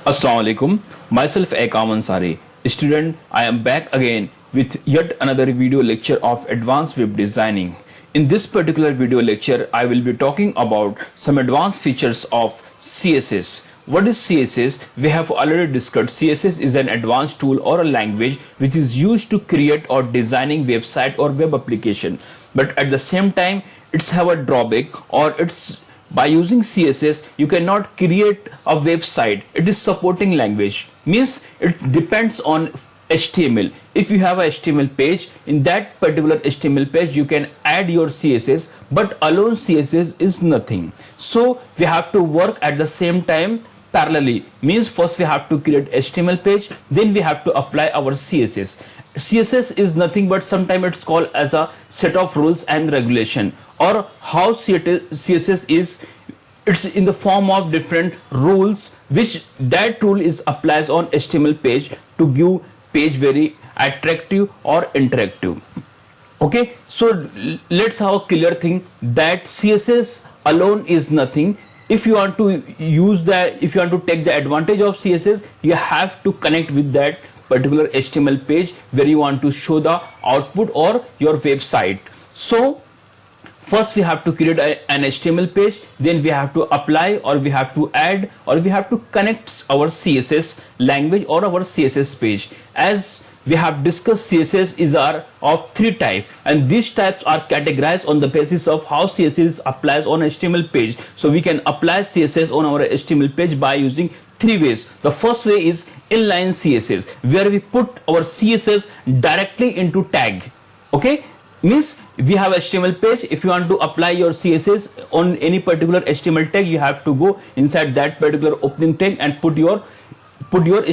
Assalamu alaikum. Myself Akam Ansari. Student, I am back again with yet another video lecture of advanced web designing. In this particular video lecture, I will be talking about some advanced features of CSS. What is CSS? We have already discussed CSS is an advanced tool or a language which is used to create or designing website or web application. But at the same time, it's have a drawback, or it's by using CSS you cannot create a website. It is supporting language, means it depends on HTML. If you have a HTML page, in that particular HTML page you can add your CSS, but alone CSS is nothing. So we have to work at the same time parallelly, means first we have to create HTML page, then we have to apply our CSS. CSS is nothing but sometimes it's called as a set of rules and regulation, or how CSS is, it's in the form of different rules which that rule is applies on HTML page to give page very attractive or interactive. Okay, so let's have a clear thing that CSS alone is nothing. If you want to use that, if you want to take the advantage of CSS, you have to connect with that particular HTML page where you want to show the output or your website. So first we have to create an HTML page, then we have to apply, or we have to add, or we have to connect our CSS language or our CSS page. As we have discussed, CSS is of three types, and these types are categorized on the basis of how CSS applies on HTML page. So we can apply CSS on our HTML page by using three ways. The first way is inline CSS, where we put our CSS directly into tag. Okay, means we have HTML page. If you want to apply your CSS on any particular HTML tag, you have to go inside that particular opening tag and put your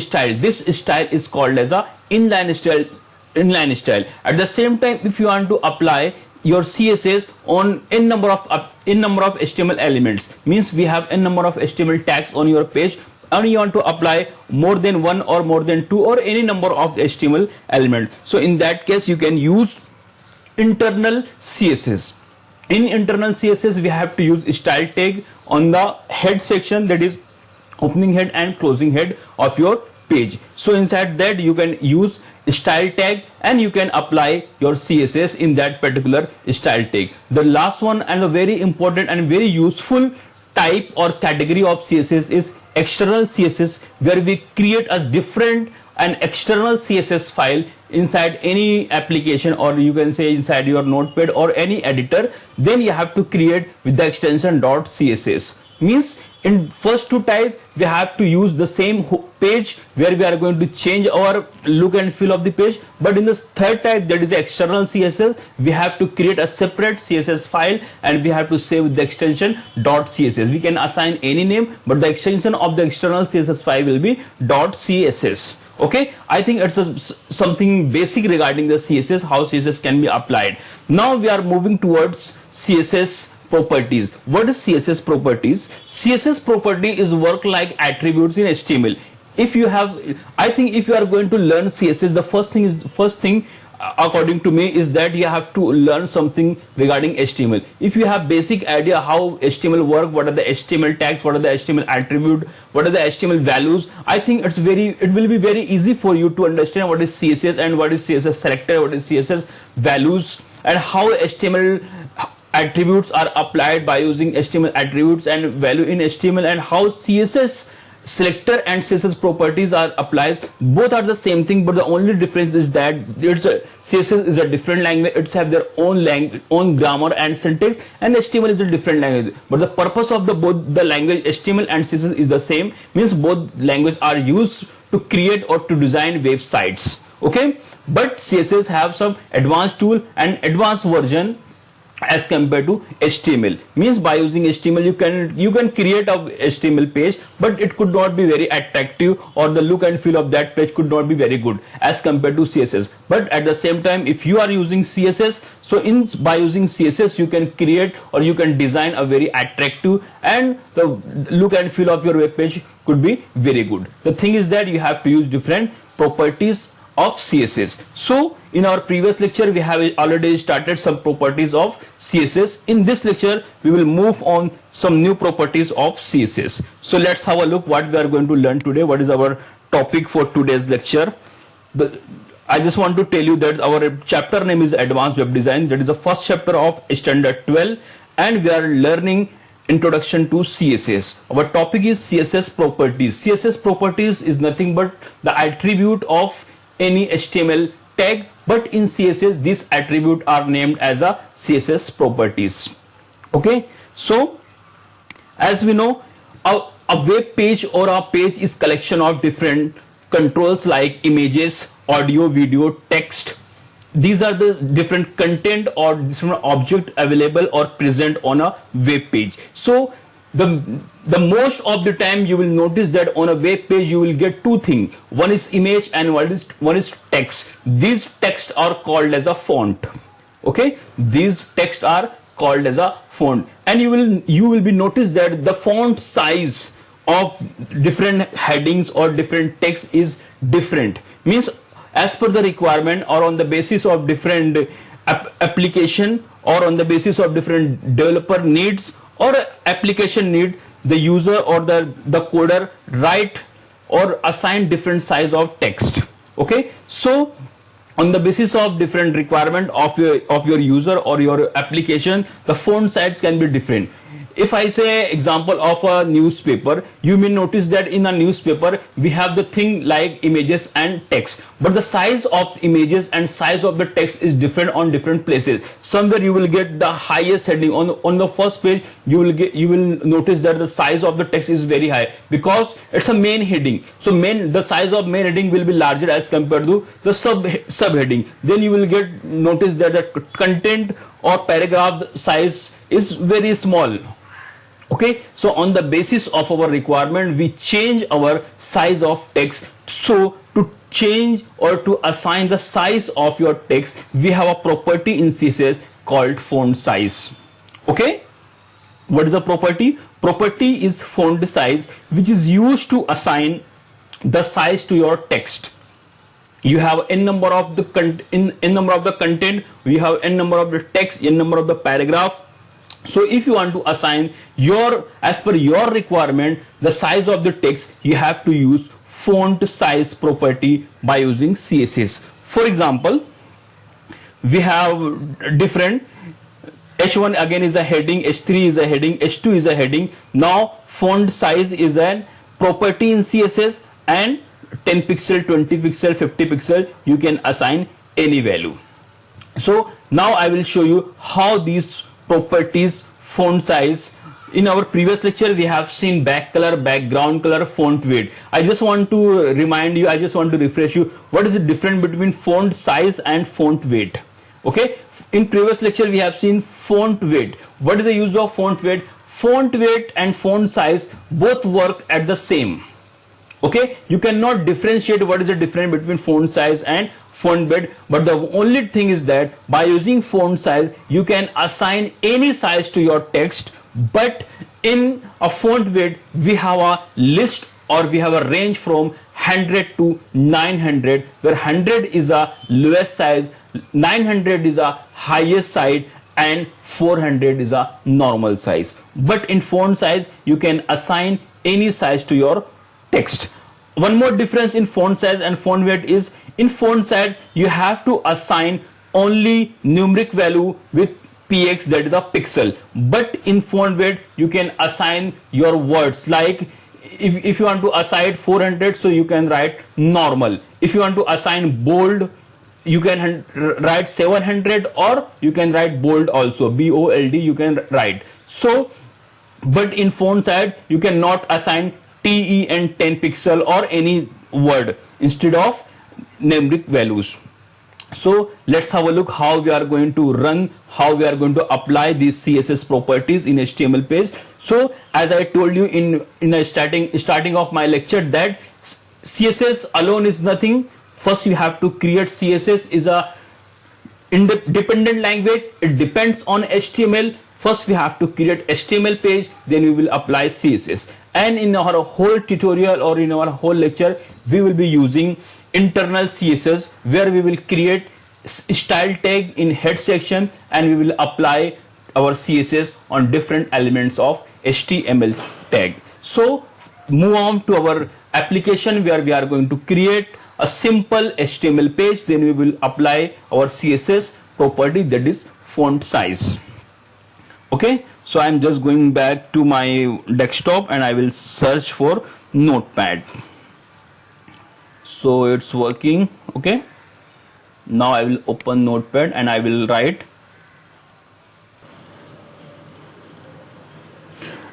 style. This style is called as a inline style. At the same time, if you want to apply your CSS on n number of HTML elements, means we have n number of HTML tags on your page, and you want to apply more than one or more than two or any number of HTML element. So in that case you can use internal CSS. In internal CSS we have to use style tag on the head section, that is opening head and closing head of your page. So inside that you can use style tag and you can apply your CSS in that particular style tag. The last one and a very important and very useful type or category of CSS is external CSS, where we create a different and external CSS file inside any application, or you can say inside your notepad or any editor. Then you have to create with the extension .css. Means in first two types we have to use the same page where we are going to change our look and feel of the page, but in this third type, that is the external CSS, we have to create a separate CSS file and we have to save the extension .css. We can assign any name, but the extension of the external CSS file will be .css. Okay, I think it's something basic regarding the CSS, how CSS can be applied. Now we are moving towards CSS properties. What is CSS properties? CSS property is work like attributes in HTML. If you have, I think if you are going to learn CSS, the first thing according to me is that you have to learn something regarding HTML. If you have basic idea how HTML work, what are the HTML tags, what are the HTML attribute, what are the HTML values, I think it will be very easy for you to understand what is CSS and what is CSS selector, what is CSS values, and how HTML attributes are applied by using HTML attributes and value in HTML, and how CSS selector and CSS properties are applied. Both are the same thing, but the only difference is that CSS is a different language. It's have their own language, own grammar and syntax, and HTML is a different language. But the purpose of both the language HTML and CSS is the same. Means both languages are used to create or to design websites. Okay, but CSS have some advanced tool and advanced version as compared to HTML. Means by using HTML you can create a HTML page, but it could not be very attractive, or the look and feel of that page could not be very good as compared to CSS. But at the same time, if you are using CSS, so by using CSS you can create or you can design a very attractive, and the look and feel of your web page could be very good. The thing is that you have to use different properties of CSS. So in our previous lecture we have already started some properties of CSS. In this lecture we will move on some new properties of CSS. So let's have a look what we are going to learn today. What is our topic for today's lecture? I just want to tell you that our chapter name is Advanced Web Design. That is the first chapter of Standard 12 and we are learning Introduction to CSS. Our topic is CSS properties. CSS properties is nothing but the attribute of any HTML tag, but in CSS these attributes are named as a CSS properties. Okay, so as we know, a web page or a page is collection of different controls like images, audio, video, text. These are the different content or different object available or present on a web page. So the most of the time you will notice that on a web page you will get two things. One is image and one is text. These texts are called as a font. Okay, these texts are called as a font, and you will be noticed that the font size of different headings or different text is different. Means as per the requirement or on the basis of different application or on the basis of different developer needs or application need, the user or the coder write or assign different size of text. Okay, so on the basis of different requirement of your user or your application, the font size can be different. If I say example of a newspaper, you may notice that in a newspaper we have the thing like images and text, but the size of images and size of the text is different on different places. Somewhere you will get the highest heading on the first page, you will notice that the size of the text is very high because it's a main heading. So the size of main heading will be larger as compared to the subheading. Then you will notice that the content or paragraph size is very small. Okay, so on the basis of our requirement we change our size of text. So to change or to assign the size of your text, we have a property in CSS called font size. Okay, what is a property? Property is font size, which is used to assign the size to your text. You have n number of the content, we have n number of the text, n number of the paragraph. So if you want to assign as per your requirement the size of the text, you have to use font size property by using CSS. For example, we have different H1 again is a heading, H3 is a heading, H2 is a heading. Now font size is an property in CSS, and 10 pixel, 20 pixel, 50 pixel, you can assign any value. So now I will show you how these properties font size. In our previous lecture we have seen back color, background color, font weight. I just want to remind you, I just want to refresh you, what is the difference between font size and font weight? Okay, in previous lecture we have seen font weight. What is the use of font weight? Font weight and font size both work at the same. Okay, you cannot differentiate what is the difference between font size and font weight, but the only thing is that by using font size you can assign any size to your text, but in a font weight we have a list or we have a range from 100 to 900, where 100 is a lowest size, 900 is a highest size, and 400 is a normal size. But in font size you can assign any size to your text. One more difference in font size and font weight is, in font size you have to assign only numeric value with px, that is a pixel, but in font weight you can assign your words. Like if you want to assign 400, so you can write normal. If you want to assign bold, you can write 700, or you can write bold also, bold you can write. So but in font size you cannot assign te and 10 pixel or any word instead of numeric values. So let's have a look how we are going to run, how we are going to apply these CSS properties in HTML page. So as I told you in the starting of my lecture, that CSS alone is nothing. First you have to create. CSS is a independent language, it depends on HTML. First we have to create HTML page, then we will apply CSS. And in our whole tutorial or in our whole lecture we will be using internal CSS where we will create style tag in head section and we will apply our CSS on different elements of HTML tag. So move on to our application where we are going to create a simple HTML page, then we will apply our CSS property, that is font size. Okay, so I'm just going back to my desktop and I will search for Notepad. So it's working. Okay, now I will open Notepad and I will write.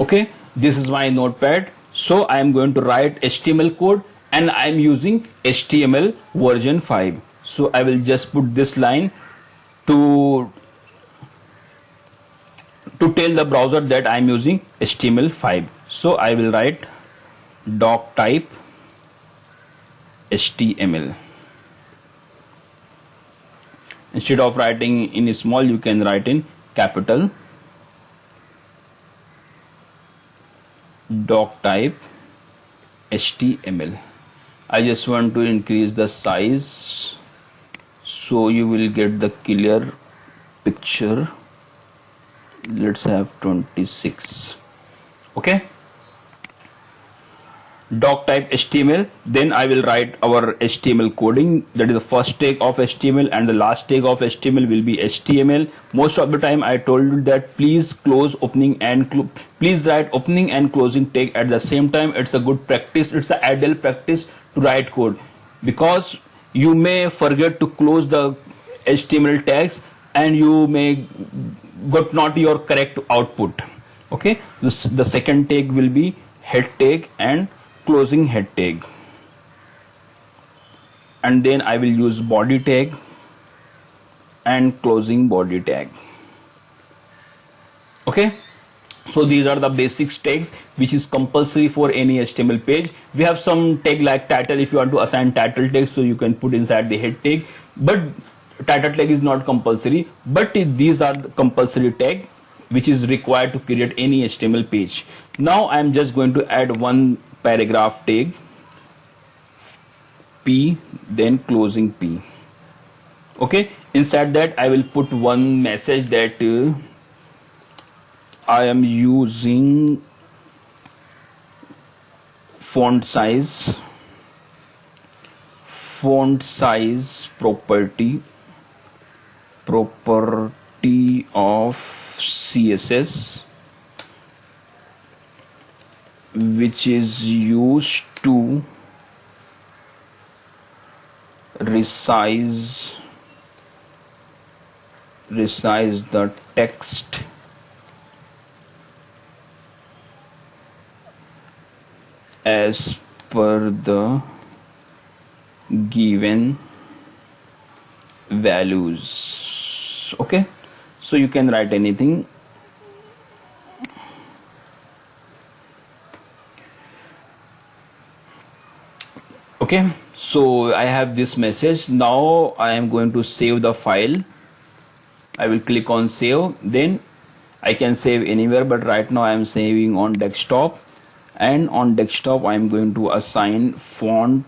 Okay, this is my Notepad. So I am going to write HTML code and I am using HTML version 5. So I will just put this line to tell the browser that I am using HTML5. So I will write doc type HTML. Instead of writing in small, you can write in capital. Doc type HTML. I just want to increase the size so you will get the clear picture. Let's have 26. Okay, doc type HTML. Then I will write our HTML coding, that is the first tag of HTML and the last tag of HTML will be HTML. Most of the time I told you that please close opening and please write opening and closing tag at the same time. It's a good practice, it's an ideal practice to write code, because you may forget to close the HTML tags and you may got not your correct output. Okay, the second tag will be head tag and closing head tag, and then I will use body tag and closing body tag. Okay, so these are the basic tags which is compulsory for any HTML page. We have some tag like title. If you want to assign title tag, so you can put inside the head tag, but title tag is not compulsory, but these are the compulsory tag which is required to create any HTML page. Now I am just going to add one paragraph tag P, then closing P. Okay, inside that I will put one message that I am using font size property of CSS, which is used to resize the text as per the given values. Okay, so you can write anything. Okay, so I have this message. Now I am going to save the file. I will click on save. Then I can save anywhere, but right now I am saving on desktop, and on desktop I am going to assign font.html.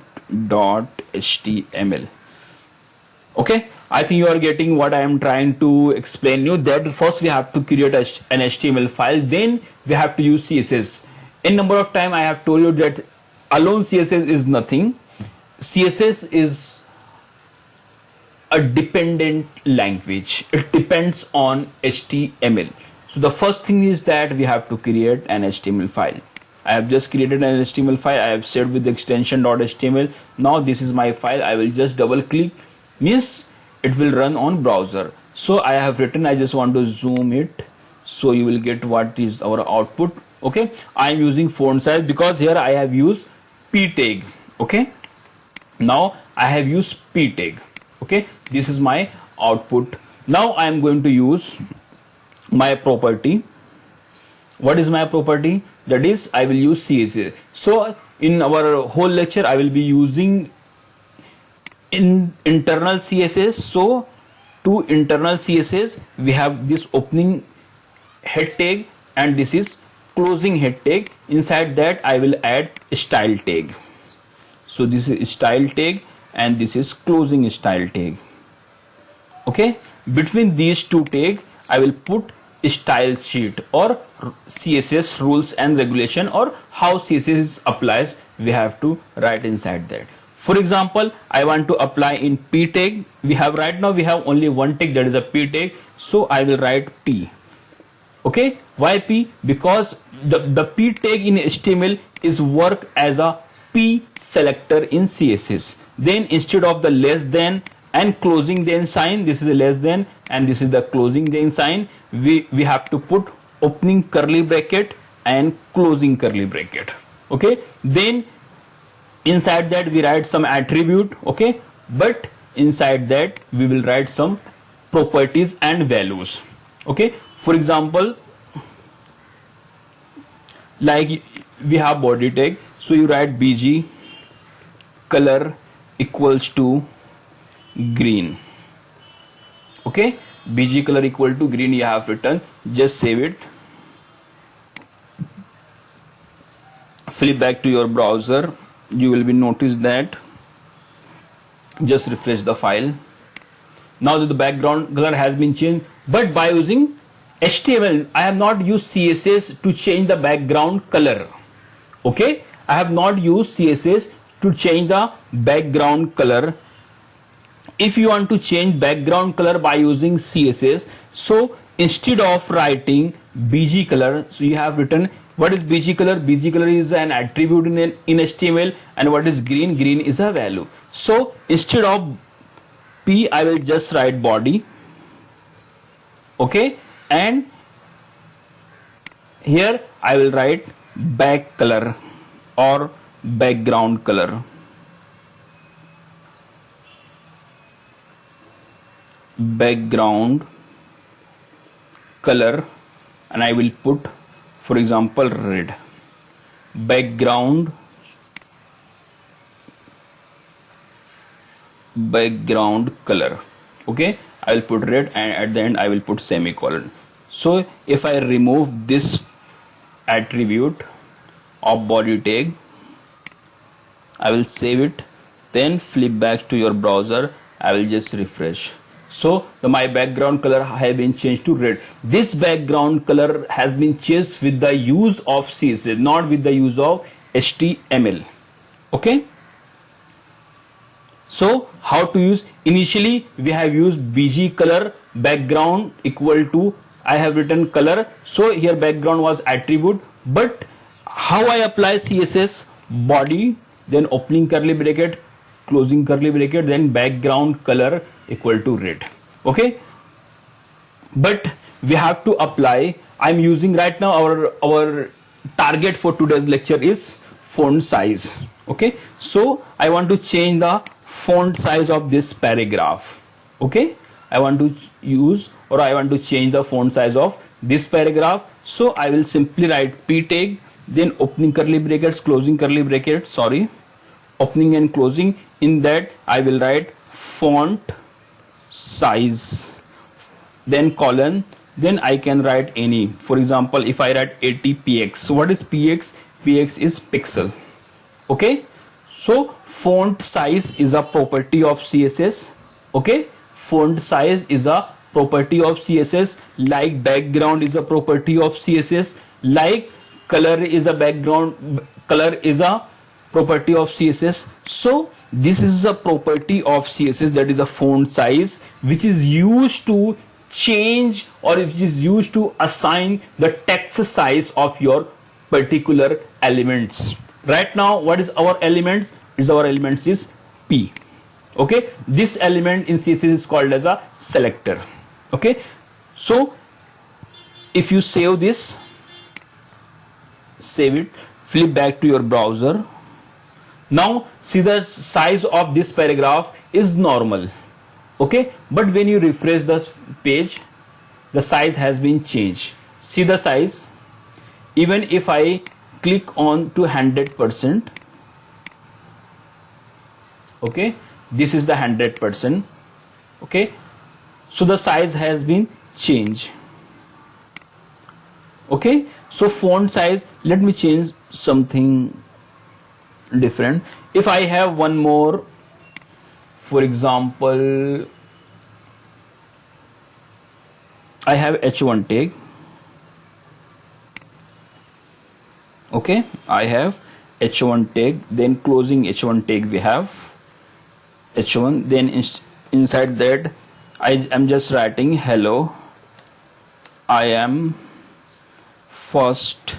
Okay, I think you are getting what I am trying to explain you, that first we have to create an HTML file, then we have to use CSS. In number of time I have told you that alone CSS is nothing. CSS is a dependent language. It depends on HTML. So the first thing is that we have to create an HTML file. I have just created an HTML file. I have saved with the extension .html. Now this is my file. I will just double click, means it will run on browser. So I have written, I just want to zoom it so you will get what is our output. Okay, I am using font size because here I have used p tag. Okay, now I have used p tag. Okay, this is my output. Now I am going to use my property. What is my property? That is, I will use CSS. So in our whole lecture I will be using internal CSS. So to internal CSS we have this opening head tag and this is closing head tag. Inside that I will add style tag. So this is style tag and this is closing style tag. Okay, between these two tags I will put style sheet or CSS rules and regulation, or how CSS applies we have to write inside that. For example, I want to apply in P tag. We have right now we have only one tag, that is a P tag, so I will write P. Okay, why P? Because the P tag in HTML is work as a P selector in CSS. Then instead of the less than and closing then sign, this is a less than and this is the closing then sign, we have to put opening curly bracket and closing curly bracket. Okay, then inside that we write some attribute. Okay, but inside that we will write some properties and values. Okay, for example, like we have body tag, so you write bg color equals to green. Okay, bg color equal to green you have written. Just save it, flip back to your browser, you will be notice that, just refresh the file. Now that the background color has been changed, but by using HTML I have not used CSS to change the background color. Okay, I have not used CSS to change the background color. If you want to change background color by using CSS, so instead of writing bg color, so you have written, what is bg color? Bg color is an attribute in HTML, and what is green? Green is a value. So instead of P I will just write body. Okay, and here I will write back color or background color. Background color, and I will put, for example, red. Background color. Okay, I will put red, and at the end I will put semicolon. So if I remove this attribute of body tag, I will save it, then flip back to your browser, I will just refresh. So my background color has been changed to red. This background color has been changed with the use of CSS, not with the use of HTML. Okay, so how to use? Initially we have used bg color background equal to, I have written color, so here background was attribute. But how I apply CSS? Body, then opening curly bracket, closing curly bracket, then background color equal to red. Okay, but we have to apply. I'm using right now, our target for today's lecture is font size. Okay, so I want to change the font size of this paragraph. Okay, I want to use, or I want to change the font size of this paragraph. So I will simply write p tag, then opening curly brackets, closing curly brackets, opening and closing. In that I will write font size, then colon, then I can write any. For example, if I write 80 px, so what is px? Px is pixel. Okay, so font size is a property of CSS. Okay, font size is a property of CSS, like background is a property of CSS, like color is a property of CSS. So this is a property of CSS, that is a font size, which is used to change, or which is used to assign the text size of your particular elements. Right now what is our elements? Our elements is P. Okay, this element in CSS is called as a selector. Okay, so if you save this, save it, flip back to your browser. Now see, the size of this paragraph is normal. Okay, but when you refresh the page, the size has been changed. See the size, even if I click on to 100%, okay, this is the 100%. Okay, so the size has been changed. Okay, so font size, let me change something different. If I have one more For example, I have h1 tag. Okay, I have h1 tag, then closing h1 tag we have h1, then inside that I am just writing hello, I am first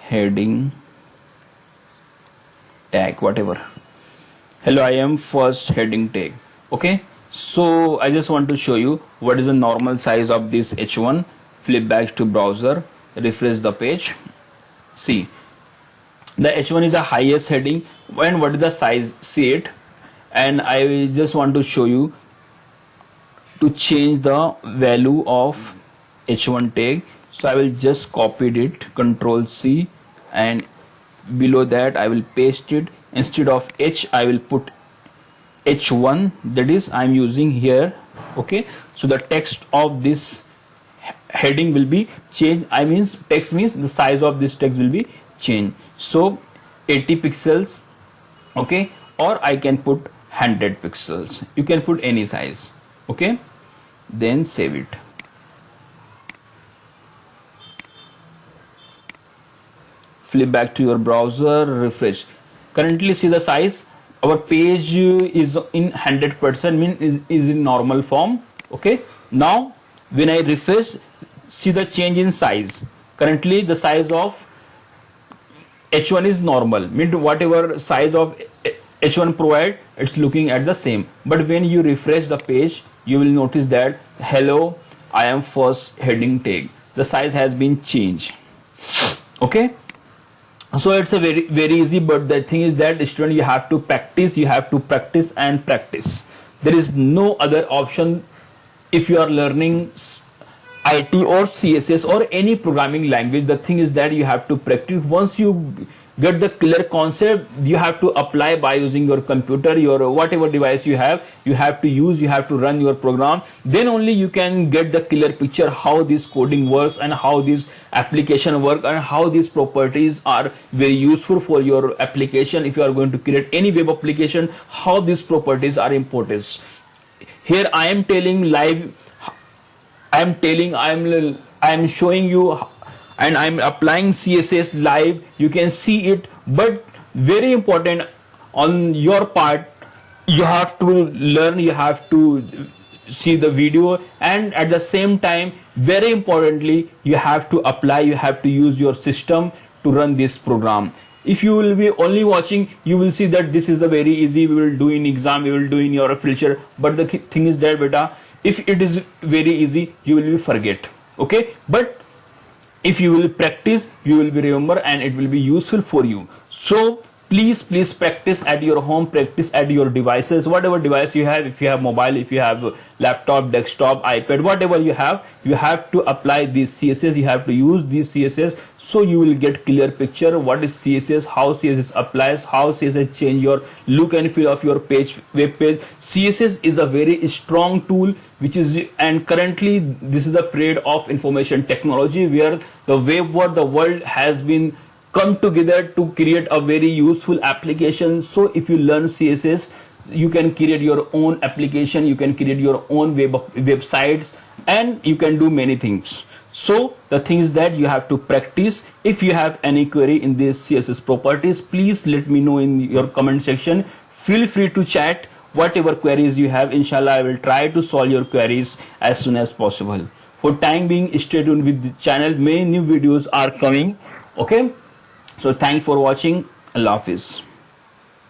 heading tag, whatever. Hello, I am first heading tag. Okay, so I just want to show you what is the normal size of this h1. Flip back to browser, refresh the page. See, the h1 is the highest heading, and what is the size? See it. And I just want to show you to change the value of h1 tag. So I will just copy it, Control C, and below that I will paste it. Instead of h, I will put h1, that is I'm using here. Okay, so the text of this heading will be changed. I mean, text means the size of this text will be changed. So 80 pixels, okay, or I can put 100 pixels. You can put any size. Okay, then save it. Flip back to your browser, refresh. Currently see the size, our page is in 100%, mean is in normal form. Okay, now when I refresh, see the change in size. Currently the size of h1 is normal, means whatever size of h1 provide, it's looking at the same. But when you refresh the page, you will notice that hello, I am first heading tag, the size has been changed. Okay, so it's a very easy, but the thing is that student, you have to practice, and practice. There is no other option if you are learning IT or CSS or any programming language. The thing is that you have to practice. Once you get the clear concept, you have to apply by using your computer, your whatever device you have to use, you have to run your program. Then only you can get the clear picture how this coding works and how this application work and how these properties are very useful for your application. If you are going to create any web application, how these properties are important. Here I am telling live, I am showing you, and I'm applying CSS live. You can see it, but very important on your part, you have to learn, you have to see the video, and at the same time, very importantly, you have to apply, you have to use your system to run this program. If you will be only watching, you will see that this is a very easy, we will do in exam, we will do in your future. But the thing is that beta, if it is very easy, you will be forget. Okay, but if you will practice, you will be remember, and it will be useful for you. So please practice at your home, practice at your devices, whatever device you have. If you have mobile, if you have laptop, desktop, iPad, whatever you have to apply this CSS, you have to use this CSS, so you will get clear picture what is CSS, how CSS applies, how CSS change your look and feel of your page, web page. CSS is a very strong tool which is, and currently this is the period of information technology where the web world, the world has been come together to create a very useful application. So if you learn CSS, you can create your own application, you can create your own websites, and you can do many things. So the thing is that you have to practice. If you have any query in these CSS properties, please let me know in your comment section. Feel free to chat whatever queries you have. Inshallah, I will try to solve your queries as soon as possible. For time being, stay tuned with the channel. Many new videos are coming. Okay, so thanks for watching. Allah Hafiz.